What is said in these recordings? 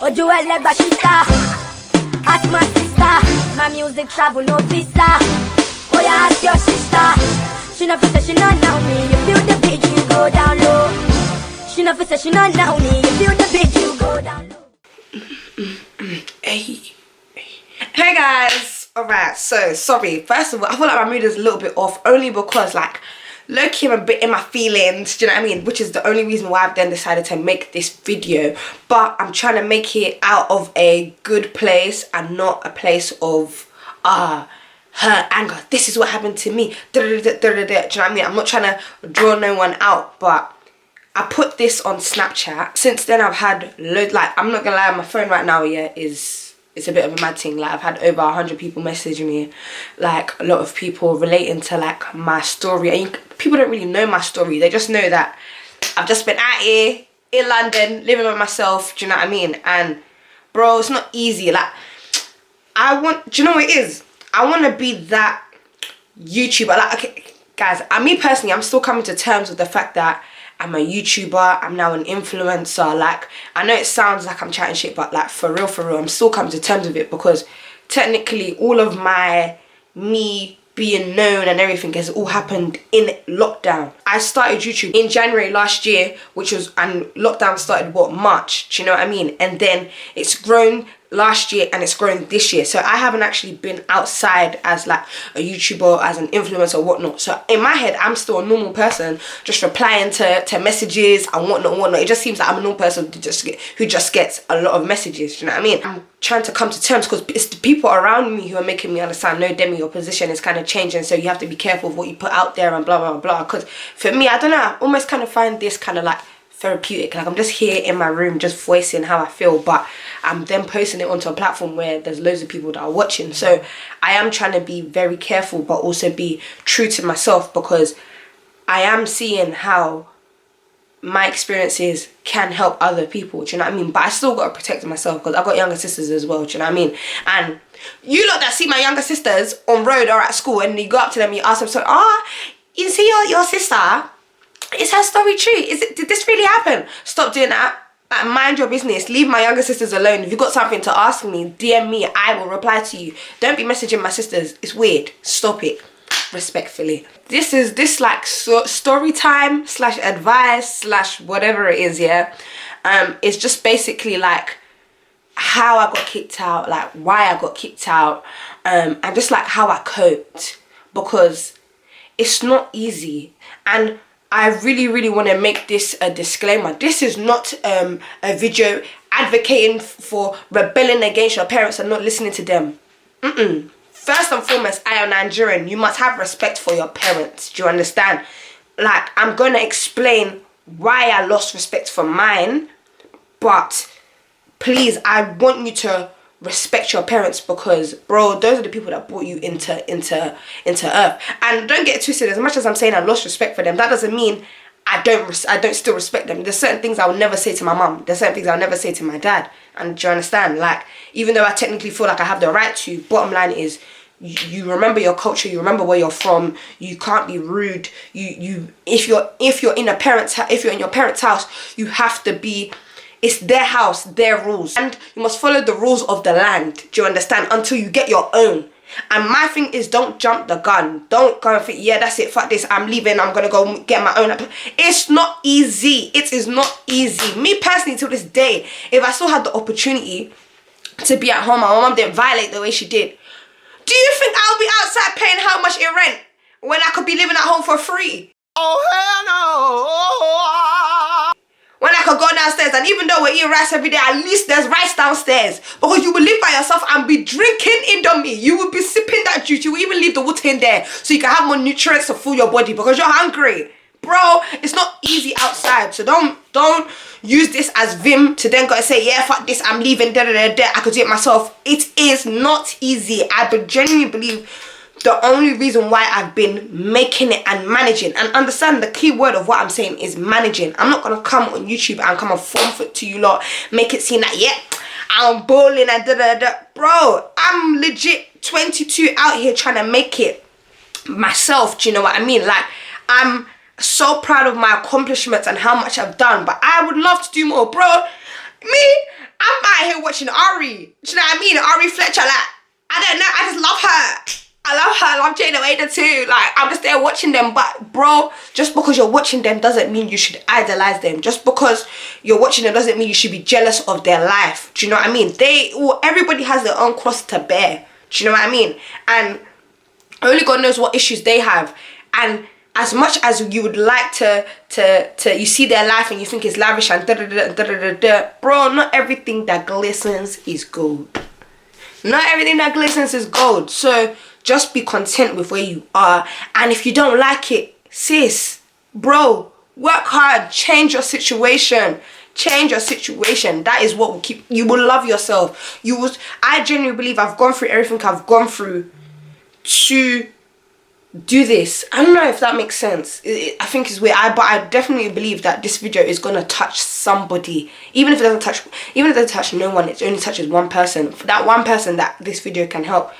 Ojo ele bashista. Ask my sister. My music travel no visa. Oh yeah, ask your sister. She not fit, she not know me. You feel the beat, you go down low. She not fit, she not know me. You feel the beat, you go down low. Hey guys, alright, so sorry. First of all, I feel like my mood is a little bit off only because like low-key I'm a bit in my feelings, do you know what I mean? Which is the only reason why I've then decided to make this video. But I'm trying to make it out of a good place and not a place of her anger. This is what happened to me. Do you know what I mean? I'm not trying to draw no one out, but I put this on Snapchat. Since then I've had loads, like I'm not gonna lie, my phone right now, yeah, it's a bit of a mad thing. Like I've had over 100 people message me, like a lot of people relating to like my story. And people don't really know my story, they just know that I've just been out here in London living with myself, do you know what I mean? And bro, it's not easy. Like do you know what it is? I want to be that YouTuber. Like, okay guys, me personally, I'm still coming to terms with the fact that I'm a YouTuber, I'm now an influencer. Like, I know it sounds like I'm chatting shit, but like for real, I'm still coming to terms with it, because technically all of me being known and everything has all happened in lockdown. I started YouTube in January last year, and lockdown started what, March, do you know what I mean? And then it's grown last year and it's grown this year, so I haven't actually been outside as like a YouTuber, as an influencer or whatnot. So in my head I'm still a normal person, just replying to messages and whatnot. It just seems like I'm a normal person who just gets a lot of messages, do you know what I mean? I'm trying to come to terms, because it's the people around me who are making me understand, no Demi, your position is kind of changing, so you have to be careful of what you put out there and blah blah blah. Because for me, I don't know, I almost kind of find this kind of like therapeutic. Like I'm just here in my room just voicing how I feel, but I'm then posting it onto a platform where there's loads of people that are watching. So I am trying to be very careful but also be true to myself, because I am seeing how my experiences can help other people, do you know what I mean? But I still got to protect myself, because I've got younger sisters as well, do you know what I mean? And you lot that see my younger sisters on road or at school and you go up to them, you ask them, so you see your sister, is her story true? Did this really happen? Stop doing that. Like, mind your business. Leave my younger sisters alone. If you've got something to ask me, DM me. I will reply to you. Don't be messaging my sisters. It's weird. Stop it. Respectfully. This like story time / advice / whatever it is, yeah. It's just basically like how I got kicked out, like why I got kicked out, and just like how I coped, because it's not easy. And I really want to make this a disclaimer. This is not a video advocating for rebelling against your parents and not listening to them. First and foremost, I am Nigerian. You must have respect for your parents. Do you understand? Like, I'm going to explain why I lost respect for mine, but please, I want you to respect your parents, because bro, those are the people that brought you into earth. And don't get it twisted, as much as I'm saying I lost respect for them, that doesn't mean I don't still respect them. There's certain things I would never say to my mum, there's certain things I'll never say to my dad. And do you understand? Like, even though I technically feel like I have the right to, bottom line is you remember your culture, you remember where you're from, you can't be rude. If you're in your parents' house, you have to be, it's their house, their rules, and you must follow the rules of the land, do you understand, until you get your own. And my thing is, don't jump the gun. Don't go and think, yeah, that's it, fuck this, I'm leaving, I'm gonna go get my own. It's not easy. It is not easy. Me personally, till this day, if I still had the opportunity to be at home, my mom didn't violate the way she did, do you think I'll be outside paying how much in rent when I could be living at home for free? Oh hell no. When I could go downstairs, and even though we're eating rice every day, at least there's rice downstairs. Because you will live by yourself and be drinking Indomie. You will be sipping that juice. You will even leave the water in there so you can have more nutrients to fuel your body because you're hungry. Bro, it's not easy outside. So don't use this as vim to then go and say, yeah, fuck this, I'm leaving, I could do it myself. It is not easy. I genuinely believe the only reason why I've been making it and managing, and understand the key word of what I'm saying is managing. I'm not gonna come on YouTube and come and form foot to you lot, make it seem like, yeah, I'm balling and Bro, I'm legit 22 out here trying to make it myself, do you know what I mean? Like, I'm so proud of my accomplishments and how much I've done, but I would love to do more. Bro, me, I'm out here watching Ari. Do you know what I mean? Ari Fletcher, like, I don't know, I just love her. I love Jada Wader too. Like, I'm just there watching them. But bro, just because you're watching them doesn't mean you should idolize them. Just because you're watching them doesn't mean you should be jealous of their life. Do you know what I mean? Everybody has their own cross to bear. Do you know what I mean? And only God knows what issues they have. And as much as you would like to you see their life and you think it's lavish and bro, not everything that glistens is gold. Not everything that glistens is gold. So just be content with where you are. And if you don't like it, sis, bro, work hard. Change your situation. Change your situation. That is what will keep you. Will love yourself. I genuinely believe I've gone through everything I've gone through to do this. I don't know if that makes sense. I think it's weird. But I definitely believe that this video is gonna touch somebody. Even if it doesn't touch no one, it only touches one person. For that one person that this video can help,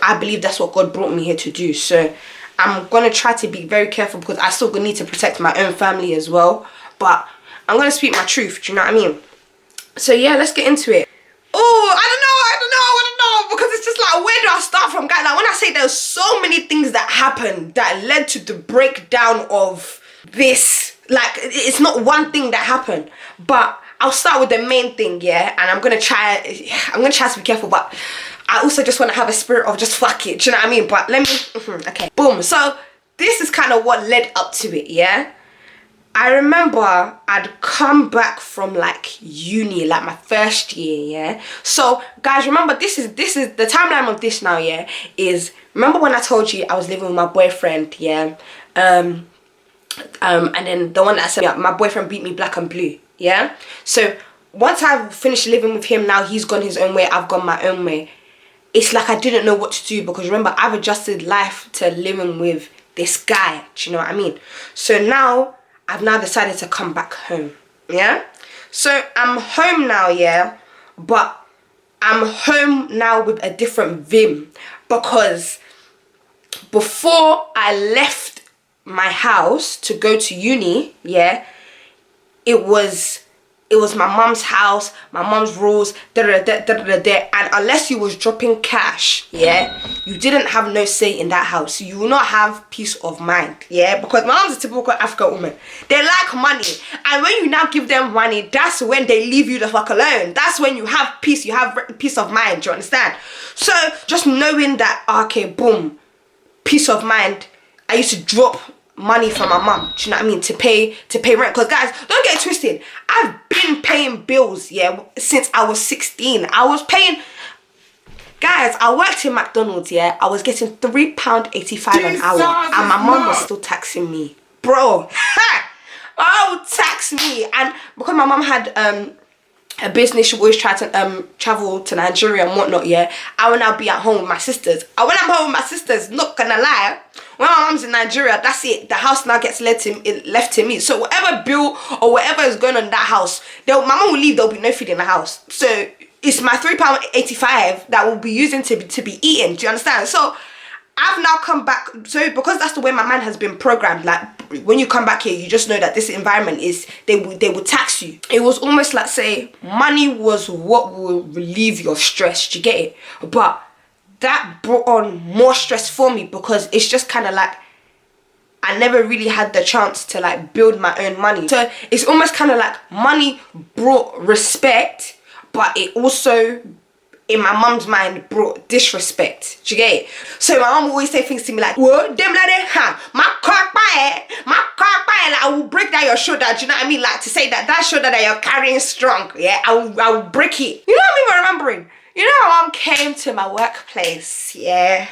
I believe that's what God brought me here to do. So I'm gonna try to be very careful because I still need to protect my own family as well. But I'm gonna speak my truth. Do you know what I mean? So yeah, let's get into it. Oh, I don't know, because it's just like, where do I start from, guys? Like, when I say there's so many things that happened that led to the breakdown of this, like, it's not one thing that happened, but I'll start with the main thing, yeah, and I'm gonna try to be careful, but I also just want to have a spirit of just fuck it, do you know what I mean? But let me, okay, boom. So this is kind of what led up to it, yeah. I remember I'd come back from like uni, like my first year, yeah. So guys, remember this is the timeline of this now, yeah, is remember when I told you I was living with my boyfriend, yeah, and then the one that I said, yeah, my boyfriend beat me black and blue, yeah. So once I've finished living with him, now he's gone his own way, I've gone my own way. It's like I didn't know what to do because remember I've adjusted life to living with this guy, do you know what I mean? So now I've now decided to come back home, yeah? So I'm home now, yeah? But I'm home now with a different vim because before I left my house to go to uni, yeah, it was my mum's house, my mum's rules, and unless you was dropping cash, yeah, you didn't have no say in that house. You will not have peace of mind, yeah, because my mum's a typical African woman. They like money, and when you now give them money, that's when they leave you the fuck alone. That's when you have peace, you have peace of mind, do you understand? So just knowing that, okay, boom, peace of mind, I used to drop money from my mum, do you know what I mean, to pay rent. Because guys, don't get it twisted, I've been paying bills, yeah, since I was 16. I was paying, guys, I worked in McDonald's, yeah, I was getting £3.85 an hour and my mum was still taxing me, bro. My mum would tax me, and because my mum had a business, she always tried to travel to Nigeria and whatnot, yeah, I will now be at home with my sisters. And when I'm home with my sisters, not gonna lie, when my mom's in Nigeria, that's it. The house now gets left to me. So whatever bill or whatever is going on in that house, my mom will leave, there'll be no food in the house. So it's my £3.85 that will be using to be eaten. Do you understand? So I've now come back. So because that's the way my mind has been programmed, like when you come back here, you just know that this environment is, they will tax you. It was almost like, say, money was what will relieve your stress. Do you get it? But that brought on more stress for me because it's just kind of like I never really had the chance to like build my own money. So it's almost kind of like money brought respect, but it also, in my mum's mind, brought disrespect. Do you get it? So my mum always say things to me like, whoa, them like that, my car buy, like, I will break down your shoulder. Do you know what I mean? Like to say that shoulder that you're carrying strong, yeah, I will break it. You know what I mean? Remembering. You know, my mum came to my workplace, yeah.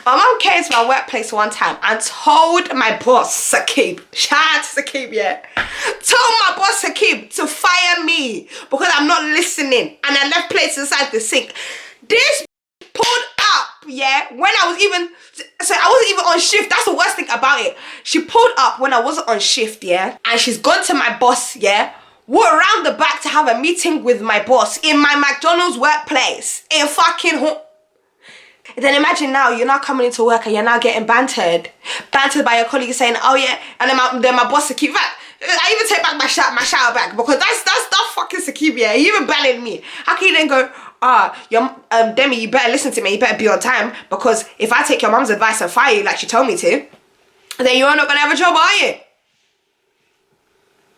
My mum came to my workplace one time and told my boss, Sakib, shout out to Sakib, yeah. Told my boss, Sakib, to fire me because I'm not listening and I left plates inside the sink. This pulled up, yeah, when I was even, so I wasn't even on shift. That's the worst thing about it. She pulled up when I wasn't on shift, yeah, and she's gone to my boss, yeah, walked around the back to have a meeting with my boss in my McDonald's workplace in fucking home. Then imagine now you're now coming into work and you're now getting bantered by your colleagues saying, oh yeah, and then my boss Sakib back. I even take back my shout back because that's that fucking Sakib YouTube, yeah? You even banning me. How can you then go, Demmy, you better listen to me, you better be on time, because if I take your mum's advice and fire you like she told me to, then you're not gonna have a job, are you?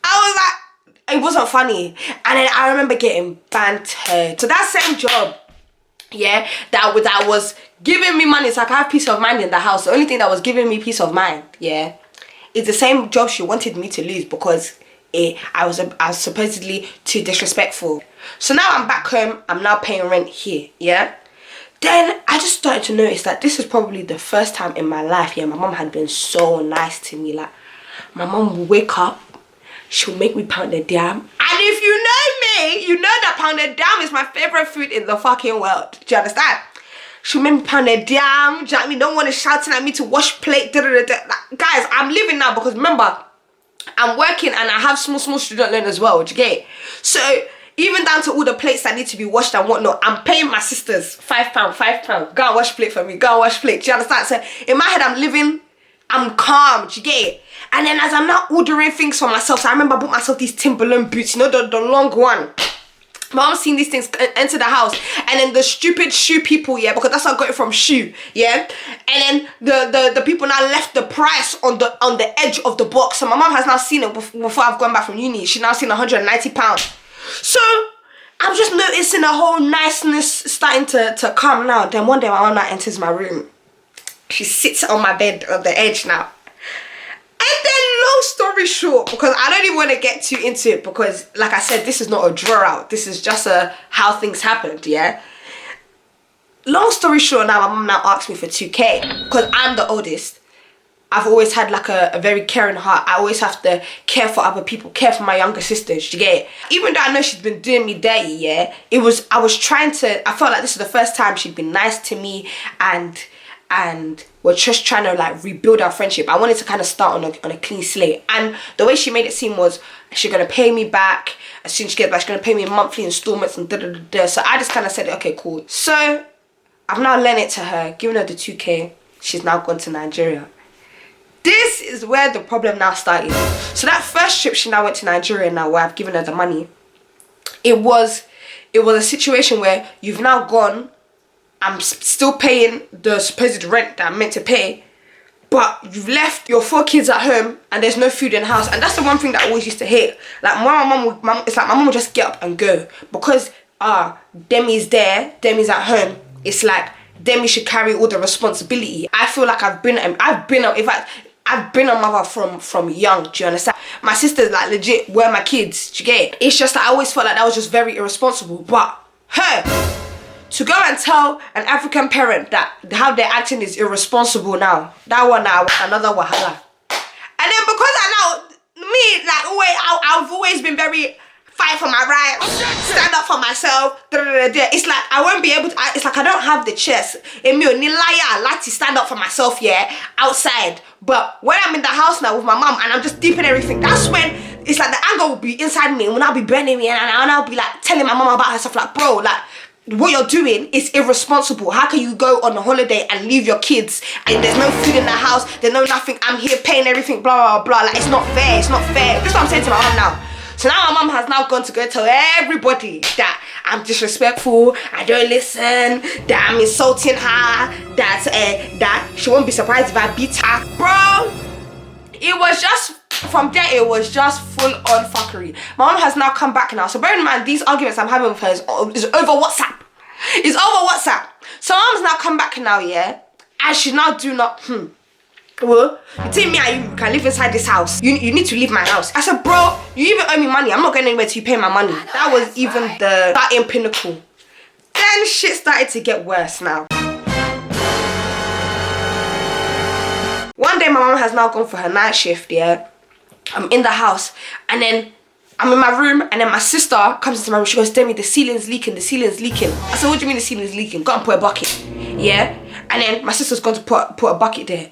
I was like, it wasn't funny. And then I remember getting bantered. So that same job, yeah, that was giving me money so I could have peace of mind in the house. The only thing that was giving me peace of mind, yeah, is the same job she wanted me to lose because I was supposedly too disrespectful. So now I'm back home. I'm now paying rent here, yeah. Then I just started to notice that this is probably the first time in my life, yeah, my mom had been so nice to me. Like, my mom will wake up, she'll make me pounded yam. And if you know me, you know that pounded yam is my favorite food in the fucking world. Do you understand? She'll make me pounded yam. Do you know what I mean? No one is shouting at me to wash plate. Like, guys, I'm living now because remember, I'm working and I have small student loan as well. Do you get it? So even down to all the plates that need to be washed and whatnot, I'm paying my sisters £5. Go and wash plate for me. Go and wash plate. Do you understand? So in my head, I'm living, I'm calm. Do you get it? And then as I'm now ordering things for myself, so I remember I bought myself these Timberland boots, you know, the long one. My mom's seen these things enter the house, and then the stupid shoe people, yeah, because that's how I got it from shoe, yeah. And then the people now left the price on the edge of the box. So my mom has now seen it before I've gone back from uni. She's now seen £190. So I'm just noticing the whole niceness starting to come now. Then one day my mom now enters my room. She sits on my bed on the edge now. And then long story short, because I don't even want to get too into it because like I said, this is not a draw out. This is just how things happened, yeah? Long story short, now my mum now asks me for 2K because I'm the oldest. I've always had like a very caring heart. I always have to care for other people, care for my younger sisters, you get it? Even though I know she's been doing me dirty, yeah? I felt like this is the first time she'd been nice to me and we're just trying to like rebuild our friendship. I wanted to kind of start on a clean slate. And the way she made it seem was she's going to pay me back. As soon as she gets back, she's going to pay me monthly installments and da-da-da-da. So I just kind of said, okay, cool. So I've now lent it to her, given her the 2K. She's now gone to Nigeria. This is where the problem now started. So that first trip she now went to Nigeria now where I've given her the money. It was a situation where you've now gone, I'm still paying the supposed rent that I'm meant to pay, but you've left your 4 kids at home and there's no food in the house. And that's the one thing that I always used to hate. Like it's like my mum would just get up and go because Demi's there, Demi's at home. It's like Demmy should carry all the responsibility. I feel like I've been a mother from young. Do you understand? My sisters like legit were my kids. Do you get it? It's just that I always felt like that was just very irresponsible. But her, to go and tell an African parent that how they're acting is irresponsible now. That one now, another wahala. And then because I've always been very fight for my rights, stand up for myself. It's like I won't be able to. It's like I don't have the chest in me. I like to stand up for myself, yeah, outside. But when I'm in the house now with my mom and I'm just deep in everything, that's when it's like the anger will be inside me. When I'll be burning me and I'll be like telling my mom about her stuff. Like, bro, like, what you're doing is irresponsible. How can you go on a holiday and leave your kids and there's no food in the house, there's no nothing, I'm here paying everything, blah, blah, blah. Like, it's not fair, it's not fair. That's what I'm saying to my mom now. So now my mom has now gone to go tell everybody that I'm disrespectful, I don't listen, that I'm insulting her, that she won't be surprised if I beat her. Bro, it was just, from there, it was just full on fuckery. My mom has now come back now. So bear in mind, these arguments I'm having with her is over WhatsApp. It's over WhatsApp. So mom's now come back now, yeah? And she's now doing up, well, you tell me you can live inside this house. You need to leave my house. I said, bro, you even owe me money. I'm not going anywhere till you pay my money. That was even the starting pinnacle. Then shit started to get worse now. One day my mom has now gone for her night shift, yeah? I'm in the house and then I'm in my room and then my sister comes into my room. She goes, Demmy, the ceiling's leaking, the ceiling's leaking. I said, what do you mean the ceiling's leaking? Go and put a bucket, yeah? And then my sister's gone to put a bucket there.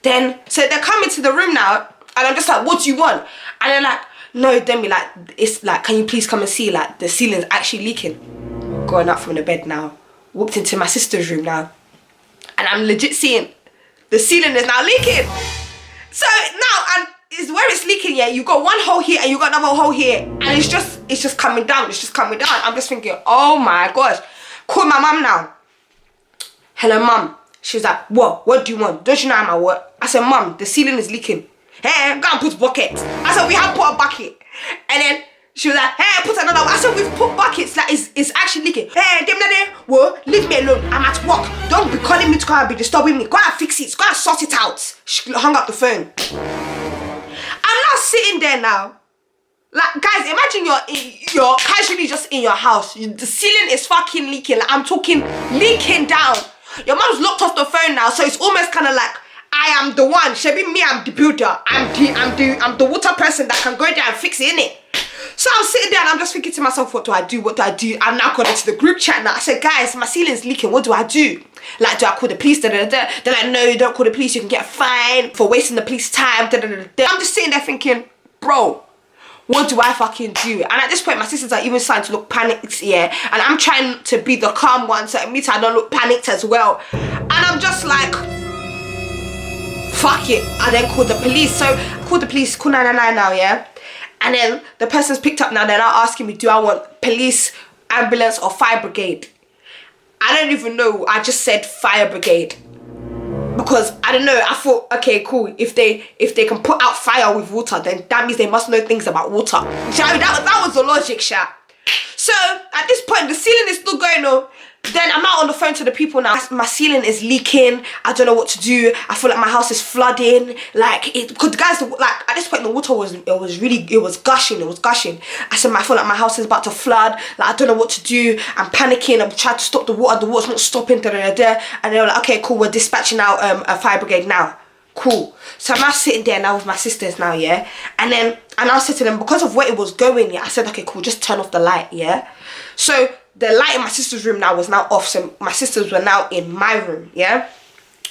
Then, so they're coming to the room now and I'm just like, what do you want? And they're like, no, Demmy, like, it's like, can you please come and see, like, the ceiling's actually leaking. Going up from the bed now, walked into my sister's room now and I'm legit seeing the ceiling is now leaking. So now, and is where it's leaking, yeah, you got one hole here and you got another hole here, and it's just coming down. It's just coming down. I'm just thinking, oh my gosh. Call my mum now. Hello, mum. She was like, what do you want? Don't you know I'm at work? I said, mum, the ceiling is leaking. Hey, go and put buckets. I said, we have put a bucket. And then she was like, hey, put another one. I said, we've put buckets. Like, it's actually leaking. Hey, Demmy, whoa, leave me alone. I'm at work. Don't be calling me to come and be disturbing me. Go and fix it. Go and sort it out. She hung up the phone. I'm not sitting there now. Like, guys, imagine you're casually just in your house. The ceiling is fucking leaking. Like, I'm talking leaking down. Your mom's locked off the phone now, so it's almost kind of like I am the one. Shebi, me, I'm the builder. I'm the water person that can go there and fix it, innit? So I'm sitting there and I'm just thinking to myself, what do I do? What do I do? I'm now going into the group chat now. I said, guys, my ceiling's leaking. What do I do? Like, do I call the police? They're like, no, don't call the police. You can get a fine for wasting the police time. I'm just sitting there thinking, bro, what do I fucking do? And at this point, my sisters are even starting to look panicked, yeah. And I'm trying to be the calm one, so it means I don't look panicked as well. And I'm just like, fuck it. I then called the police. So I called the police, call 999 now, yeah. And then the person's picked up now. They're now asking me, do I want police, ambulance, or fire brigade? I don't even know. I just said fire brigade. Because, I don't know, I thought, okay, cool. If they can put out fire with water, then that means they must know things about water. That was the logic, sha. So, at this point, the ceiling is still going on. Then I'm out on the phone to the people now. My ceiling is leaking. I don't know what to do. I feel like my house is flooding. Like, because guys, like, at this point, the water was gushing. It was gushing. I said, I feel like my house is about to flood. Like, I don't know what to do. I'm panicking. I'm trying to stop the water. The water's not stopping. And they were like, okay, cool. We're dispatching out a fire brigade now. Cool. So I'm now sitting there now with my sisters now, yeah. And I said to them, because of where it was going, yeah, I said, okay, cool, just turn off the light, yeah. So the light in my sister's room now was now off. So my sisters were now in my room, yeah.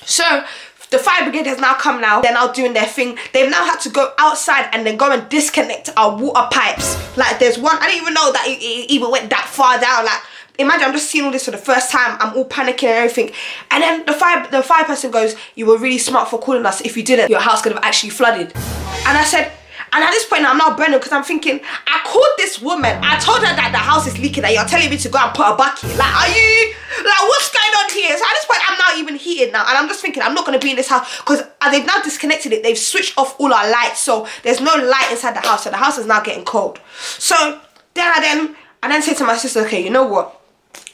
So the fire brigade has now come now. They're now doing their thing. They've now had to go outside and then go and disconnect our water pipes. Like, there's one, I didn't even know that it even went that far down. Like, imagine, I'm just seeing all this for the first time. I'm all panicking and everything. And then the fire person goes, you were really smart for calling us. If you didn't, your house could have actually flooded. And I said, and at this point now, I'm now burning because I'm thinking, I called this woman. I told her that the house is leaking, that you're telling me to go and put a bucket. Like, are you, like, what's going on here? So at this point, I'm now even heated now. And I'm just thinking, I'm not going to be in this house because they've now disconnected it. They've switched off all our lights. So there's no light inside the house. So the house is now getting cold. So then I then say to my sister, okay, you know what?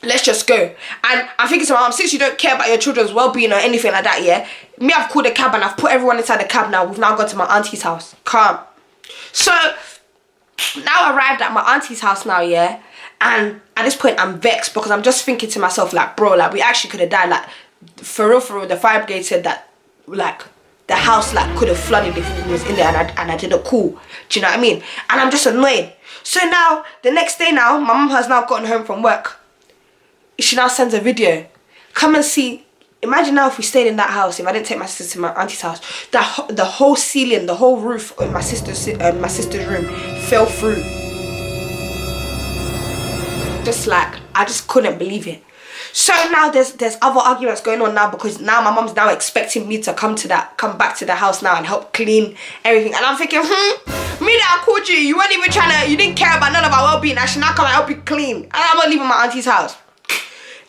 Let's just go. And I'm thinking to my mom, since you don't care about your children's well-being or anything like that, yeah, me, I've called a cab and I've put everyone inside the cab now. We've now gone to my auntie's house. Calm. So now I arrived at my auntie's house now, yeah, and at this point I'm vexed because I'm just thinking to myself, like, bro, like, we actually could have died. Like, for real, the fire brigade said that, like, the house, like, could have flooded if it was in there, and I didn't call. Do you know what I mean? And I'm just annoyed. So now, the next day now, my mum has now gotten home from work. She now sends a video. Come and see. Imagine now if we stayed in that house, if I didn't take my sister to my auntie's house, the whole ceiling, the whole roof of my sister's room fell through. Just like, I just couldn't believe it. So now there's other arguments going on now because now my mom's now expecting me to come back to the house now and help clean everything. And I'm thinking, me that I called you, you weren't even you didn't care about none of our well-being. I should now come and help you clean. And I'm not leaving my auntie's house.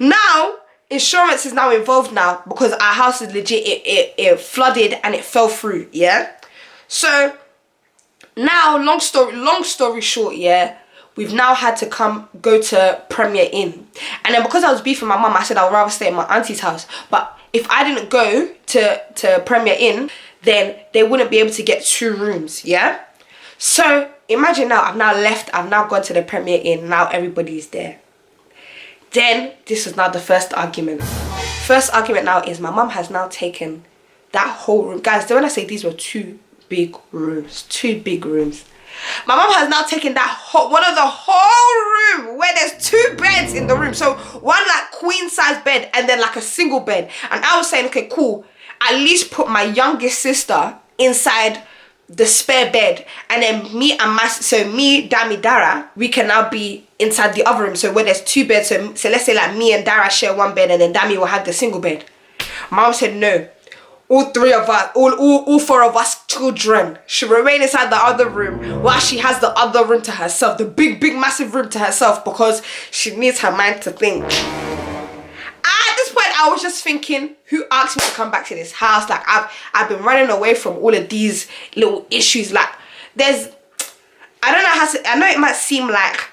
Now, insurance is now involved now because our house is legit, it flooded and it fell through, yeah. So now, long story short, yeah, we've now had to go to Premier Inn. And then because I was beefing my mum, I said I would rather stay at my auntie's house. But if I didn't go to Premier Inn, then they wouldn't be able to get 2 rooms, yeah. So imagine now, I've now gone to the Premier Inn. Now everybody's there. Then, this is now the first argument. First argument now is my mum has now taken that whole room. Guys, when I say these were 2 big rooms, 2 big rooms. My mum has now taken one of the whole room where there's 2 beds in the room. So, one like queen size bed and then like a single bed. And I was saying, okay, cool. At least put my youngest sister inside the spare bed, and then me, Demmy, Dara, we can now be inside the other room. So where there's 2 beds, so let's say like me and Dara share one bed, and then Demmy will have the single bed. Mom said no. all three of us, all four of us children should remain inside the other room while she has the other room to herself, the big massive room to herself, because she needs her mind to think. At this point, I was just thinking, who asked me to come back to this house? Like, I've been running away from all of these little issues. Like, I don't know how to, I know it might seem like,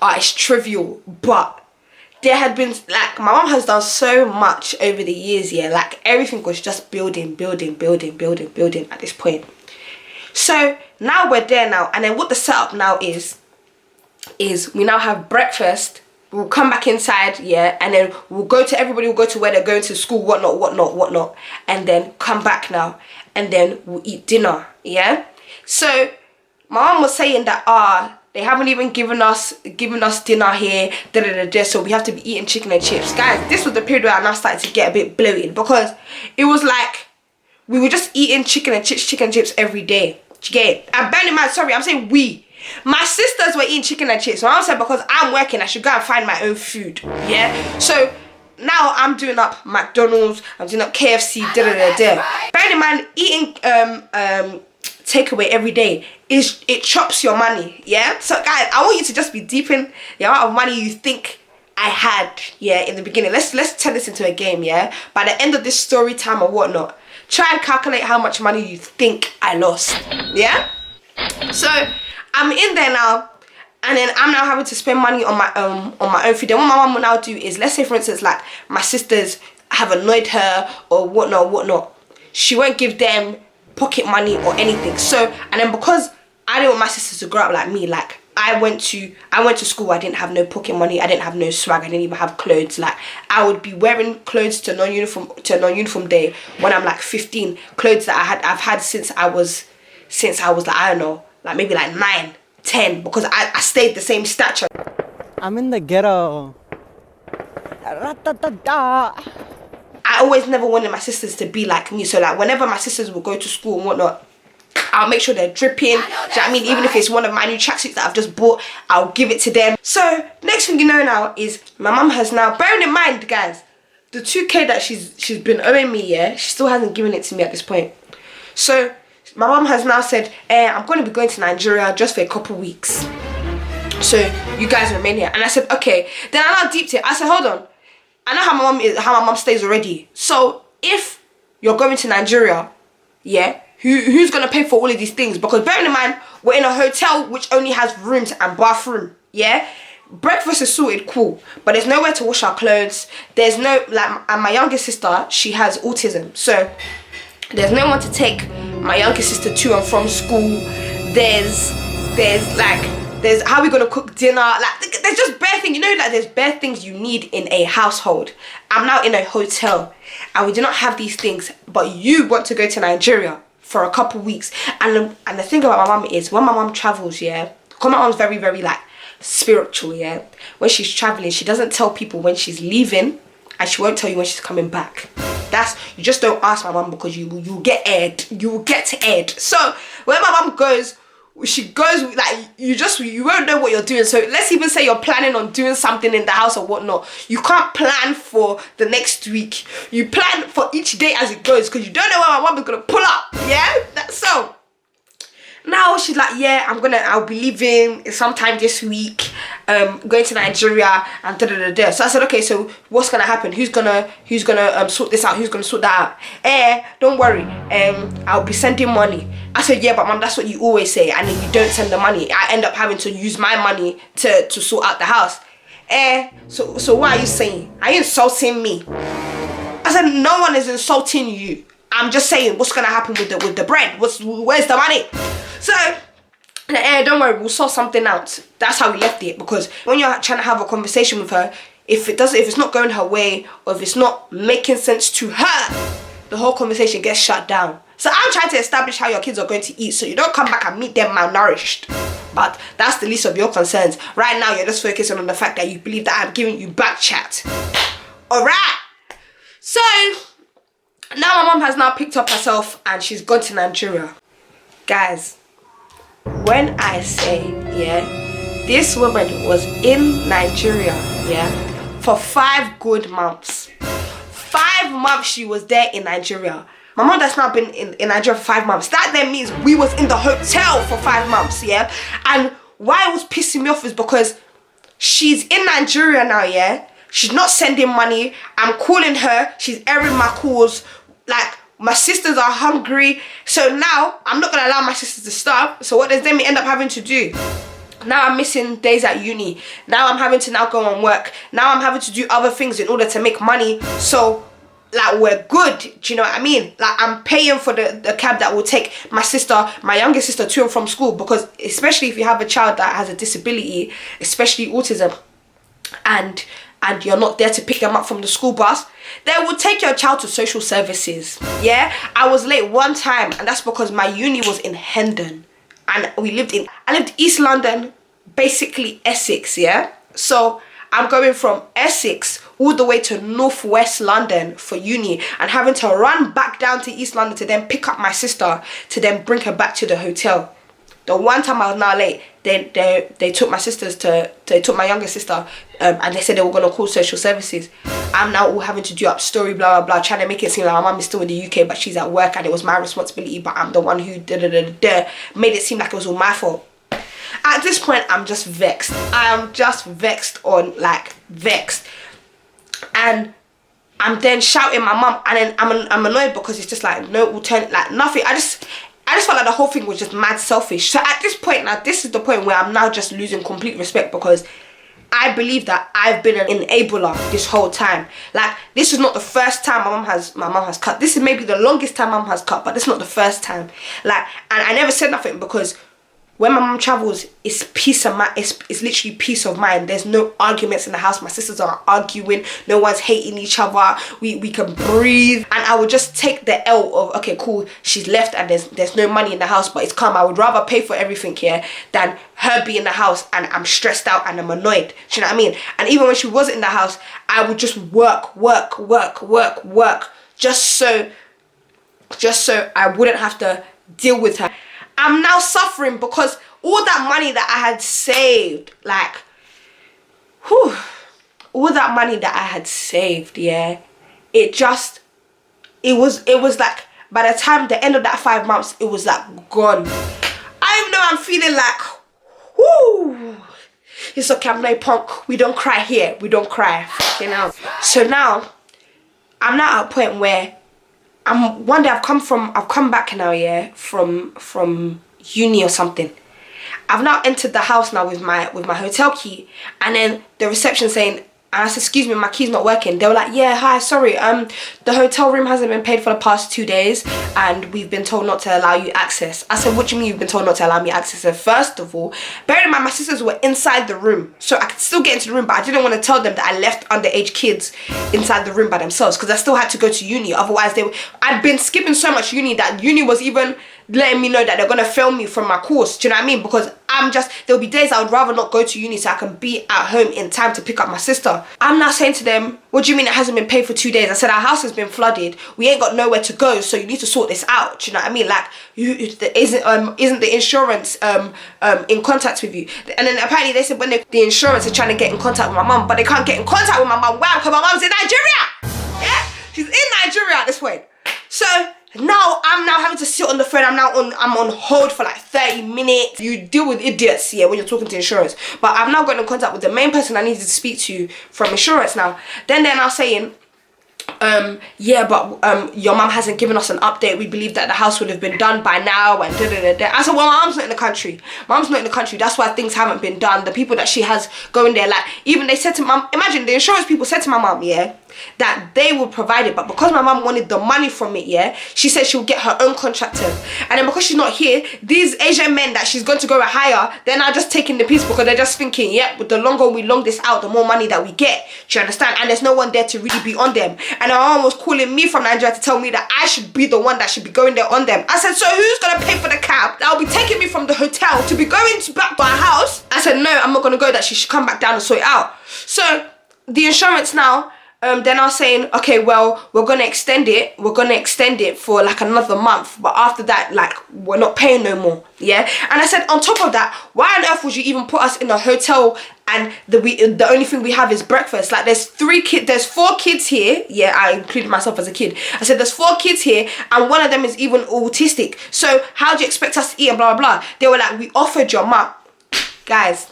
oh, it's trivial, but there had been, like, my mom has done so much over the years, yeah, like, everything was just building at this point. So, now we're there now, and then what the setup now is we now have breakfast, we'll come back inside, yeah, and then everybody will go to where they're going to school, whatnot, and then come back now, and then we'll eat dinner, yeah. So, my mom was saying that, they haven't even given us dinner here, so we have to be eating chicken and chips. Guys, this was the period where I now started to get a bit bloated, because it was like we were just eating chicken and chips every day. Do you get it? And bear in mind, sorry, I'm saying we. My sisters were eating chicken and chips. So I said, because I'm working, I should go and find my own food. Yeah? So now I'm doing up McDonald's, I'm doing up KFC, Bear in mind, eating takeaway every day it chops your money, yeah. So guys, I want you to just be deep in the amount of money you think I had, yeah, in the beginning. Let's turn this into a game, yeah. By the end of this story time or whatnot, try and calculate how much money you think I lost, yeah. So I'm in there now, and then I'm now having to spend money on my own food. Then what my mom will now do is, let's say for instance, like, my sisters have annoyed her or whatnot, she won't give them pocket money or anything. So, and then because I didn't want my sisters to grow up like me, like, I went to school, I didn't have no pocket money, I didn't have no swag, I didn't even have clothes. Like, I would be wearing clothes to non-uniform day when I'm like 15, clothes that I've had since I was like, I don't know, like maybe like 9, 10, because I stayed the same stature. I'm in the ghetto. I always never wanted my sisters to be like me. So like, whenever my sisters would go to school and whatnot, I'll make sure they're dripping. Do you know what I mean? Even if it's one of my new tracksuits that I've just bought, I'll give it to them. So next thing you know now is my mum has now, bearing in mind, guys, the 2K that she's been owing me, yeah, she still hasn't given it to me at this point. So my mum has now said, I'm going to be going to Nigeria just for a couple weeks, so you guys remain here. And I said, okay. Then I now deeped it. I said, hold on, I know how my mum stays already. So if you're going to Nigeria, yeah, who's gonna pay for all of these things? Because bearing in mind, we're in a hotel which only has rooms and bathroom, yeah. Breakfast is sorted, cool, but there's nowhere to wash our clothes. There's no, like, and my youngest sister, she has autism, so there's no one to take my youngest sister to and from school. There's how are we gonna cook dinner? Like, there's just bare things, you know, like, there's bare things you need in a household. I'm now in a hotel and we do not have these things, but you want to go to Nigeria for a couple weeks. And the thing about my mum is, when my mum travels, yeah, because my mum's very, very, like, spiritual, yeah, when she's traveling, she doesn't tell people when she's leaving, and she won't tell you when she's coming back. You just don't ask my mum, because you will get aired. You will get aired. So when my mum goes, she goes, like, you won't know what you're doing. So let's even say you're planning on doing something in the house or whatnot, you can't plan for the next week. You plan for each day as it goes, because you don't know when my mum is gonna pull up, yeah. So now she's like, yeah, I'll be leaving sometime this week, going to Nigeria and So I said, okay, so what's gonna happen? Who's gonna sort this out? Who's gonna sort that out? Don't worry, I'll be sending money. I said, yeah, but mum, that's what you always say, and then you don't send the money. I end up having to use my money to sort out the house. So what are you saying? Are you insulting me? I said, no one is insulting you. I'm just saying, what's gonna happen with the bread? Where's the money? So, don't worry, we'll sort something out. That's how we left it. Because when you're trying to have a conversation with her, if it's not going her way, or if it's not making sense to her, the whole conversation gets shut down. So I'm trying to establish how your kids are going to eat, so you don't come back and meet them malnourished. But that's the least of your concerns. Right now, you're just focusing on the fact that you believe that I'm giving you back chat. Alright. So now my mom has now picked up herself and she's gone to Nigeria. Guys, when I say, yeah, this woman was in Nigeria, yeah, for 5 good months. 5 months she was there in Nigeria. My mom that's now been in Nigeria for 5 months. That then means we was in the hotel for 5 months, yeah? And why it was pissing me off is because she's in Nigeria now, yeah? She's not sending money. I'm calling her. She's airing my calls. Like, my sisters are hungry. So now, I'm not going to allow my sisters to starve. So what does Demmy end up having to do? Now I'm missing days at uni. Now I'm having to now go and work. Now I'm having to do other things in order to make money. So, like, we're good. Do you know what I mean? Like, I'm paying for the cab that will take my sister, my youngest sister, to and from school. Because especially if you have a child that has a disability, especially autism, and you're not there to pick them up from the school bus, they will take your child to social services. Yeah? I was late one time, and that's because my uni was in Hendon. And I lived East London, basically Essex, yeah? So I'm going from Essex all the way to Northwest London for uni and having to run back down to East London to then pick up my sister to then bring her back to the hotel. The one time I was now late, they took my sisters they took my younger sister and they said they were going to call social services. I'm now all having to do up story, blah, blah, blah, trying to make it seem like my mum is still in the UK, but she's at work and it was my responsibility, but I'm the one who made it seem like it was all my fault. At this point, I'm just vexed. I am just vexed and I'm then shouting my mum, and then I'm annoyed because it's just like no alternative, like nothing. I just felt like the whole thing was just mad selfish. So at this point now, this is the point where I'm now just losing complete respect because I believe that I've been an enabler this whole time. Like, this is not the first time my mum has cut. This is maybe the longest time mum has cut, but this is not the first time. Like, and I never said nothing because when my mum travels, it's peace of mind. It's literally peace of mind. There's no arguments in the house. My sisters aren't arguing. No one's hating each other. We can breathe. And I would just take the L of, okay, cool, she's left and there's no money in the house, but it's calm. I would rather pay for everything here than her be in the house and I'm stressed out and I'm annoyed. Do you know what I mean? And even when she wasn't in the house, I would just work. Just so I wouldn't have to deal with her. I'm now suffering because all that money that I had saved, like, all that money that I had saved, yeah, it was like, by the time the end of that 5 months, it was like gone. I know I'm feeling like, whoo, it's okay, I'm no punk. We don't cry here. We don't cry, you know. So now, I'm now at a point where one day I've come back now, yeah, from uni or something. I've now entered the house now with my hotel key, and then the reception saying, and I said, excuse me, my key's not working. They were like, yeah, hi, sorry, the hotel room hasn't been paid for the past 2 days and we've been told not to allow you access. I said, what do you mean you've been told not to allow me access? I said, first of all, bearing in mind my sisters were inside the room, so I could still get into the room, but I didn't want to tell them that I left underage kids inside the room by themselves because I still had to go to uni. Otherwise, I'd been skipping so much uni that uni was even letting me know that they're going to fail me from my course. Do you know what I mean? Because there'll be days I would rather not go to uni so I can be at home in time to pick up my sister. I'm now saying to them, what do you mean it hasn't been paid for 2 days? I said, our house has been flooded. We ain't got nowhere to go, so you need to sort this out. Do you know what I mean? Like, isn't the insurance in contact with you? And then apparently they said when the insurance is trying to get in contact with my mum, but they can't get in contact with my mum. Why? Because my mum's in Nigeria. Yeah? She's in Nigeria at this point. So now I'm now having to sit on the phone. I'm on hold for like 30 minutes. You deal with idiots, yeah, when you're talking to insurance. But I've now got in contact with the main person I needed to speak to from insurance now. Then they're now saying, yeah, but your mum hasn't given us an update. We believe that the house would have been done by now and da. I said, well, my mum's not in the country. Mum's not in the country. That's why things haven't been done. The people that she has going there, like, even they said to mum, imagine the insurance people said to my mum, yeah, that they would provide it, but because my mum wanted the money from it, yeah, she said she'll get her own contractor. And then because she's not here, these Asian men that she's going to go and hire, they're now just taking the piece because they're just thinking, yeah, but the longer we long this out, the more money that we get. Do you understand? And there's no one there to really be on them. And my mum was calling me from Nigeria to tell me that I should be the one that should be going there on them. I said, so who's going to pay for the cab that will be taking me from the hotel to be going back to our house? I said, no, I'm not going to go, that she should come back down and sort it out. So the insurance now, they're now saying, okay, well, we're gonna extend it for like another month, but after that, like, we're not paying no more. Yeah. And I said, on top of that, why on earth would you even put us in a hotel and the only thing we have is breakfast? Like, there's 4 kids here. Yeah, I included myself as a kid. I said there's 4 kids here and one of them is even autistic, so how do you expect us to eat and blah blah blah. They were like, we offered your mum. Guys,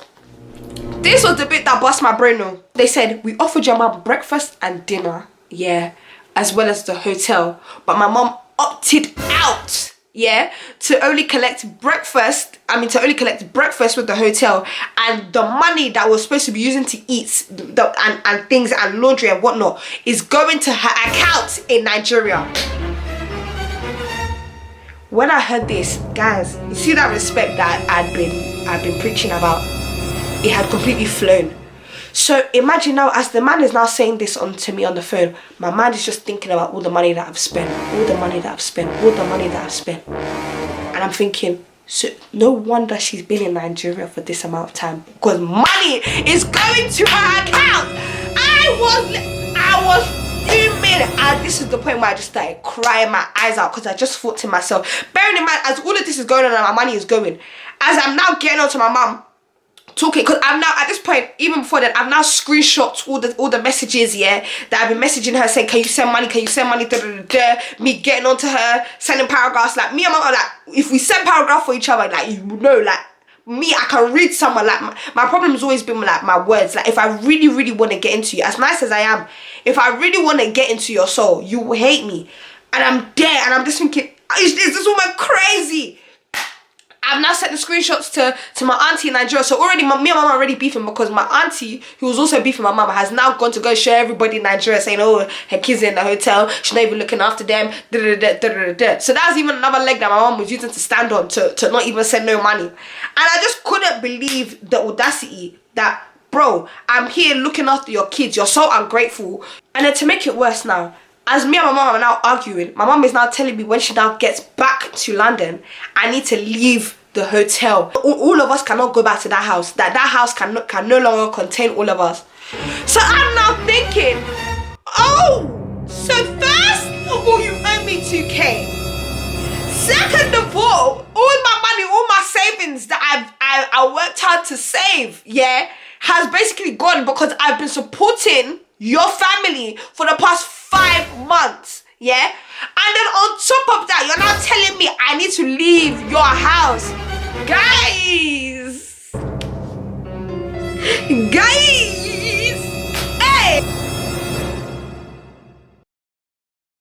this was the bit that bust my brain though. They said, we offered your mum breakfast and dinner, yeah, as well as the hotel, but my mum opted out, yeah, to only collect breakfast with the hotel, and the money that we're supposed to be using to eat and things and laundry and whatnot is going to her account in Nigeria. When I heard this, guys, you see that respect that I've been preaching about? It had completely flown. So imagine now, as the man is now saying this to me on the phone, my mind is just thinking about all the money that I've spent, and I'm thinking, so no wonder she's been in Nigeria for this amount of time, because money is going to her account. I was fuming, and this is the point where I just started crying my eyes out, because I just thought to myself, bearing in mind, as all of this is going on and my money is going, as I'm now getting on to my mum, talking, because I'm now at this point, even before that, I've now screenshot all the messages, yeah, that I've been messaging her saying, can you send money, me getting on to her, sending paragraphs. Like, me and my mom, like, if we send paragraph for each other, like, you know, like, me, I can read someone. Like, my problem has always been like my words. Like, if I really want to get into you, as nice as I am, if I really want to get into your soul, you will hate me. And I'm there and I'm just thinking, is this woman crazy? I've now sent the screenshots to my auntie in Nigeria. So already, me and my mum are already beefing, because my auntie, who was also beefing my mum, has now gone to go share everybody in Nigeria saying, oh, her kids are in the hotel, she's not even looking after them, So that was even another leg that my mum was using to stand on, to not even send no money. And I just couldn't believe the audacity that, bro, I'm here looking after your kids, you're so ungrateful. And then to make it worse now, as me and my mum are now arguing, my mum is now telling me when she now gets back to London, I need to leave the hotel. All of us cannot go back to that house. That house can no longer contain all of us. So I'm now thinking, oh, so first of all, you owe me 2K. Second of all my money, all my savings that I worked hard to save, yeah, has basically gone, because I've been supporting your family for the past 5 months, yeah? And then on top of that, you're now telling me I need to leave your house. Guys,